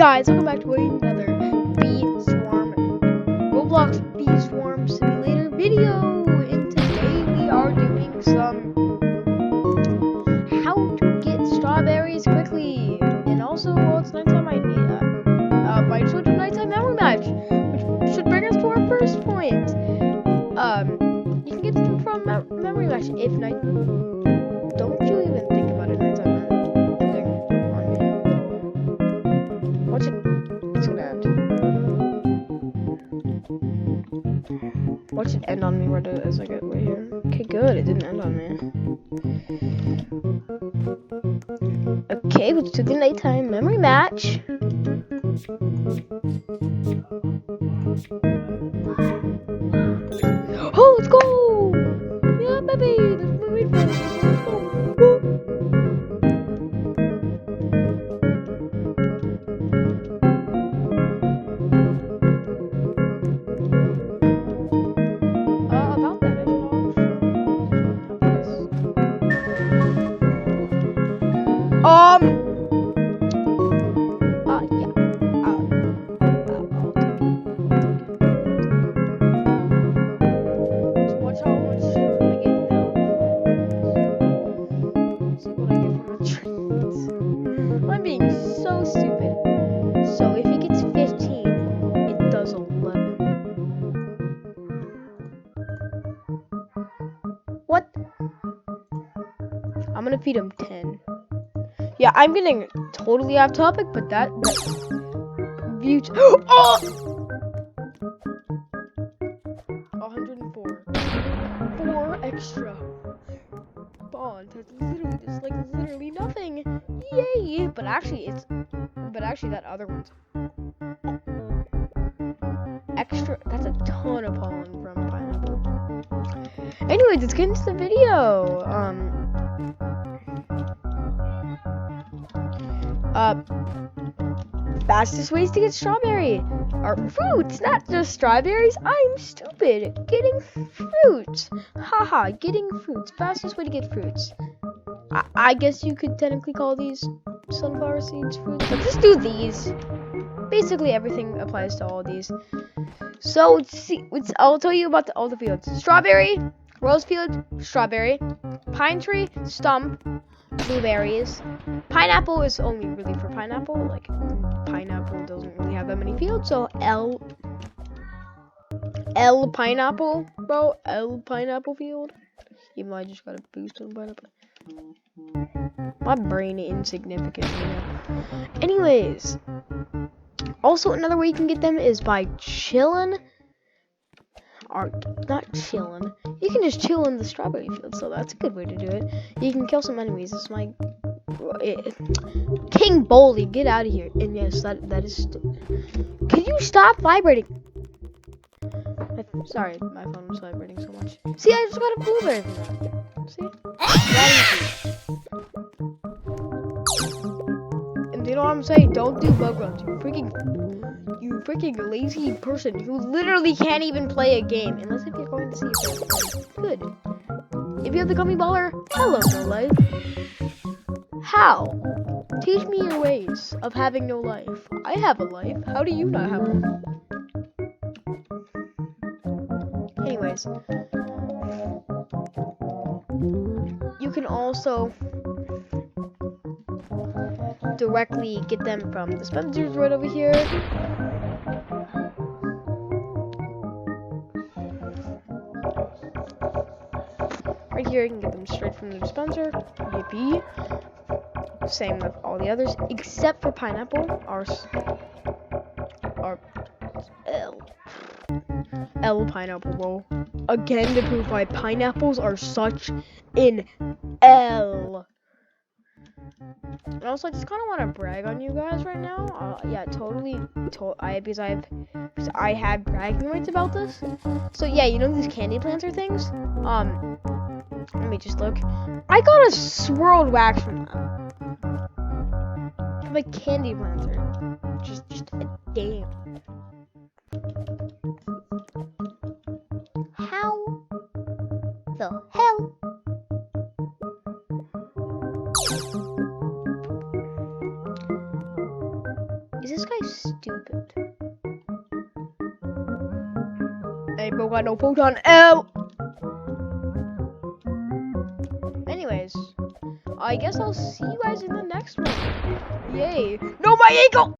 guys, welcome back to another Bee Swarm Roblox Bee Swarm Simulator video. And today we are doing some how to get strawberries quickly. And also, well, it's nighttime. Might switch to nighttime memory match, which should bring us to our first point. You can get them from memory match if night. Don't you even think about it, nighttime ending on me. Watch it. It's gonna end. Watch it end on me right as I get way here. Okay, good. It didn't end on me. Okay, let's do the nighttime memory match. Oh, let's go! Yeah, baby! That's what we wait for. Let's go. Woo. About that, watch how much I get now. See what I get from the trades. I'm being so stupid. So if he gets 15, it does 11. What? I'm gonna feed him 10. Yeah, I'm getting totally off topic, but that view. Oh! 104. 4 extra. Bond. That's literally just like literally nothing. Yay! But actually that other one's extra. That's a ton of pollen from pineapple. Anyways, let's get into the video. Fastest ways to get strawberry are fruits, not just strawberries. I'm stupid. Getting fruits. Haha, getting fruits. Fastest way to get fruits. I guess you could technically call these sunflower seeds fruits, but just do these. Basically, everything applies to all of these. So, I'll tell you about all the fields. Strawberry, rose field, strawberry, pine tree, stump, blueberries. Pineapple is only really for pineapple. Like, pineapple doesn't really have that many fields, so L pineapple, bro. L pineapple field. Even though I just got a boost on pineapple. My brain insignificant, you know. Anyways, also another way you can get them is by chilling. Or not chilling. You can just chill in the strawberry field, so that's a good way to do it. You can kill some enemies. It's my King Boldy, get out of here. And yes, that is. Can you stop vibrating? Sorry, my phone was vibrating so much. See, I just got a blueberry from that. See? That easy. And you know what I'm saying? Don't do bug runs. You freaking lazy person who literally can't even play a game. Unless if you're going to see it. Good. If you have the gummy baller, hello, no life. How? Teach me your ways of having no life. I have a life. How do you not have one? Anyways, you can also directly get them from the dispensers right over here. Right here, you can get them straight from the dispenser. Yippee. Same with all the others, except for pineapple. L pineapple roll. Again, to prove why pineapples are such an L. And also, I just kind of want to brag on you guys right now. Yeah, totally. Because I have bragging rights about this. So yeah, you know these candy planter things. Let me just look. I got a swirled wax from that. From a candy planter. Just a damn. How the hell? Is this guy stupid. Ain't broke got no photon. Ow! Anyways, I guess I'll see you guys in the next one. Yay. No, my ankle!